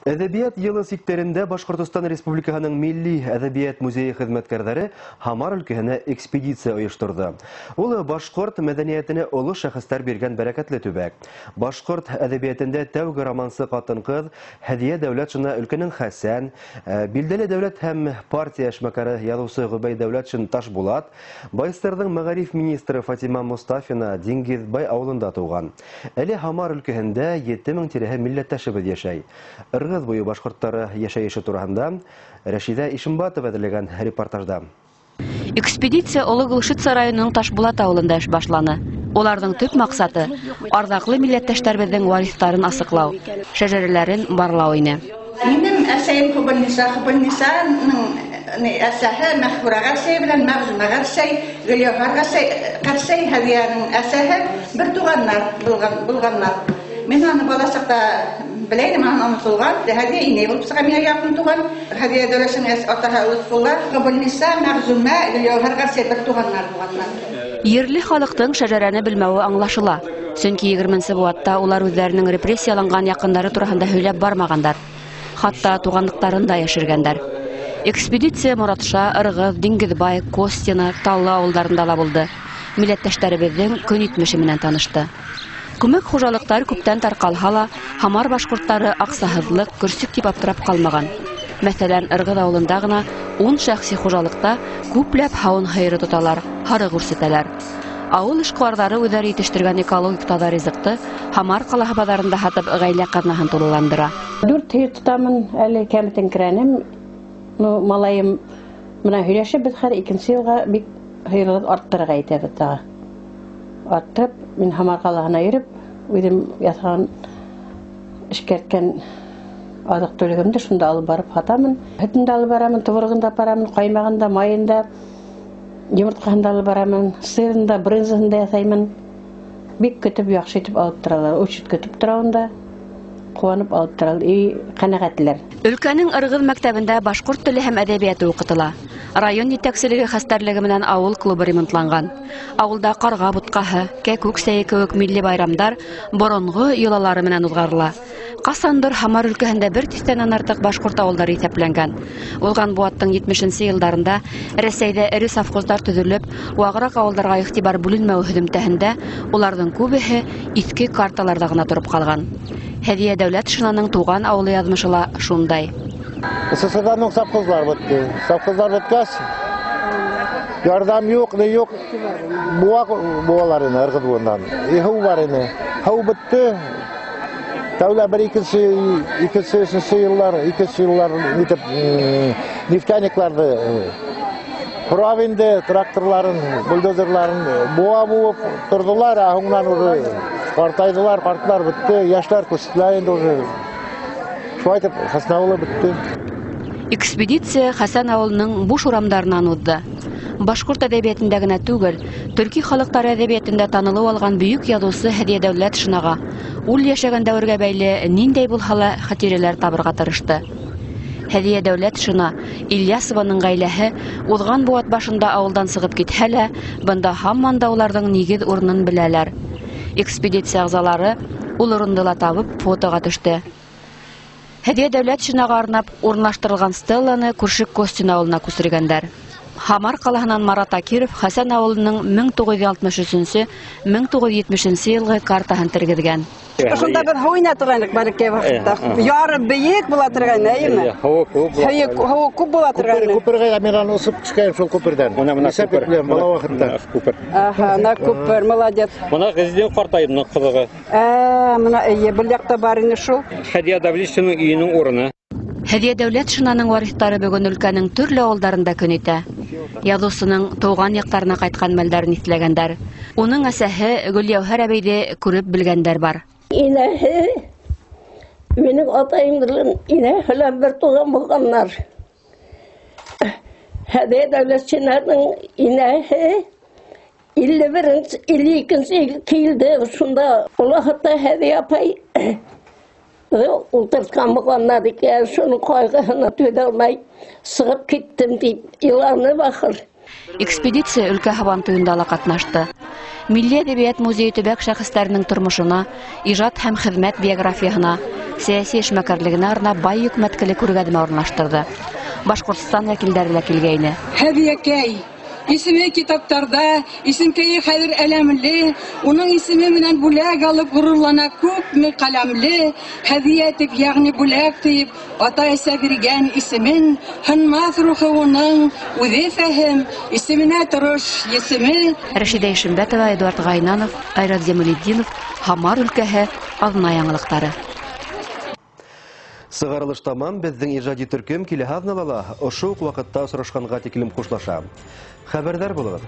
Әдәбият йылы сиктерендә Башкортстан Республикаһының Милли әдәбият музее хезмәткәрләре Хамар өлкәһенә экспедиция оештырды. Ул башкорт мәдәниятенә олы шәхестәр биргән бәрәкәтле төбәк. Башкорт әдәбиятында тәүге романсы Хатын-кыз, Һәдия Дәүләтшина өлкәнең Хәсән, билдәле дәүләт һәм партия эшмәкәре язучы Гобәй Дәүләтшин Ташбулат, Байстырның мәгариф министры Фатима Мустафина Диңгеҙбай авылында туган. Әле Хамар өлкәһендә 7000 тирәһе милләттәшебез яшәй. Ырғыз буйы башкорттары яшәйеше турында Рәшидә Ишембатова әҙерләгән репортажда. Экспедиция Олы Гөлшитса районының Ташбулат авылында эш башланы. Уларның төп максаты арҙаҡлы милләттәштәребеҙҙең варифтарын асыҡлау, шәжәрәләрен барлау ине. Минем әсәйем Хубылниса әсәһе Мәхбүрә Ғәрсәй белән Мәғзүмә Ғәрсәй, Гөлйәүһәр Ғәрсәй Һәдиәнең әсәһе бер туғаннар булганнар. Мен аны бала саҡта беләйем, аны онотолған. Һәдиә инәй булып сыға миңә яҡын туған. Һәдиә Дәүләтшин атаһы Лотфулла, Хубылниса, Мәғзүмә, Гөлйәүһәр Ғәрсәй бер туғаннар булганнар. Ерле халыҡтың шәжәрәне белмәүе аңлашыла. Сөнки 20-нче быуатта улар үҙҙәренең репрессияланған яҡындары тураһында һөйләп бармағандар. Хатта туғанлыҡтарын да йәшергәндәр. Экспедиция Моратша, Ырғыҙ, Диңгеҙбай, Костина, Таллы ауылдарында ла булды. Милләттәштәребеҙҙең көнитмеше менән танышты. Күмәк хужалыҡтар күптән тарҡалһа ла, Хамар башҡорттары аҡсаһыҙлык, көрсөк тип аптырап ҡалмаған. Мәҫәлән, Ырғыҙ ауылында ғына 10 шәхси хужалыҡта күпләп һауын һыйыры тоталар, һарыҡ үрсетәләр. Ауыл эшҡыуарҙары үҙҙәре етештергән экологик таҙа ризыҡты Хамар ҡалаһы баҙарында һатып ғаилә ҡаҙнаһын тулыландыра. 4 һыйыр тотамын, әле кәметеңкерәнем. Малайым менән һөйләшеп, беҙ хәҙер 2-нче йылға бик һыйырыбыҙ арттырырға итәбеҙ тағы. Арттырып, мин Хамар ҡалаһына йөрөп, үҙем яҫаған эшкәрткән аҙыҡ-түлегемде шунда алып барып һатамын. Һөтөн дә алып барамын, творогын да апарамын, ҡаймағын да, майын да, йомортҡаһын да алып барамын, сырын да, брынзаһын да ясаймын. Бик көтөп, яҡшы итеп алып торалар. Учет көтөп тора унда, ҡыуанып алып торалар, ҡәнәғәтләр. Өлкәнең Ырғыҙ мәктәбендә башҡорт теле һәм әҙәбиәте уҡытыла. Район етәкселеге хәстәрлеге менән ауыл клубы ремонтланған. Ауылда ҡарға бутҡаһы, кәкүк сәйе кеүек милли байрамдар боронғо йолалары менән уҙғарыла. Ҡасандыр Хамар өлкәһендә 100-тән артыҡ башҡорт ауылдары иҫәпләнгән. Улған быуаттың 70-нче йылдарында Рәсәйҙә эре совхоздар төҙөлөп, вағыраҡ ауылдарға иғтибар бүленмәү һөҙөмтәһендә уларҙың күбеһе иҫке карталарҙа ғына тороп ҡалған. Һәдиә Дәүләтшинаның тыуған ауылы яҙмышы ла шундай. СССР-ның совхозлар бөттө. Совхозлар бөткәс, ярдам юҡ, ни юҡ. Буалар ине, Ырғыҙ буйынан. Һыу бар ине. Һыу бөттө. Тәүлә 2-3 йыллар итеп нефтяникларҙы, правинде, тракторларын, бульдозерларын буа буып торҙолар, ә һуңынан уже ҡартайҙылар, ҡартлар бөттө, йәштәр күрсәтелә инде уже. Шулай итеп, Хәсән ауылы бөттө. Экспедиция Хәсән ауылының буш урамдарынан уҙҙы. Башҡорт әҙәбиәтендә генә түгел, төрки халыҡтары әҙәбиәтендә танылыу алған бөйөк яҙыусы Һәдиә Дәүләтшинаға ул йәшәгән дәүергә бәйле ниндәй булһа ла хәтирәләр табырға тырышты. Һәдиә Дәүләтшина, Ильясованың ғаиләһе уҙған быуат башында ауылдан сығып китһә лә, бында һаман да уларҙың нигеҙ урынын беләләр. Экспедиция ағзалары ул урынды ла табып фотоға төштө. Һәдиә Дәүләтшинаға арнап урынлаштырылған стелланы күрше Костина ауылына күсергәндәр. Хамар ҡалаһынан Марат Акиров Хәсән ауылының 1963-1970 йылғы картаһын тергеҙгән. Шунда бер һыу инә торғайныҡ бәләкәй ваҡытта. Яры бейек була торғайны, әйеме? Һыуы күп була торғайны. Күпергә мен аны осоп төшкәйем шул күперҙән. Исәп итләм бала ваҡытта. Аха, на күпер, молодец. Бына Ғиздең ҡартайымның ҡыҙығы. Мына эйе, был яҡта бар ине шул. Һәдиә Дәүләтшинаның өйөнөң урыны. Һәдиә Дәүләтшинаның варифтары бөгөн өлкәнең төрлө ауылдарында көн итә. Яҙыусының тыуған яҡтарына ҡайтҡан мәлдәрен иҫләгәндәр. Уның әсәһе Гөлйәүһәр әбейҙе күреп белгәндәр бар. Инәһе, минең атайымдың инәһе лә бер туған булғаннар. Һәдиә Дәүләтшинаның инәһе 51-52 килде. Шунда олаһытта Һәдиә апай ултыртқан булғаннар икән, шуның ҡайғыһына түҙә алмай сығып киттем дип иланы бахыр. Экспедиция өлкә һабантуында ла катнашты. Милли әдәбият музее төбәк шәхестәренең тормышына, иҗат һәм хезмәт биографиясына, сәяси эшмәкәрлегенә арнап бай йөкмәткеле күргәзмә урнаштырды. Башкортстан вәкилләре дә килгәйне. Хәдиякәй исеме китаптарда, исемкәе хәзер әләмле, уның исеме менән бүләк алып горурлана күпме каләмле, хәдия итеп, ягъни бүләк тиеп, ата-әсә биргән исемен, хынмас рухы уның, үзе фәһем, исеменә тырыш, исеме. Рәшидә Ишембәтова, Эдуард Гайнанов, Айрат Земелетдинов, Хамар өлкәһе, Аҙна яңылыҡтары. Сығарылыш тамам, безнең ижади төркем киләһе аҙнала ла ошо уҡ ваҡытта осрашҡанға тиклем хушлаша. Хәбәрҙар булығыҙ.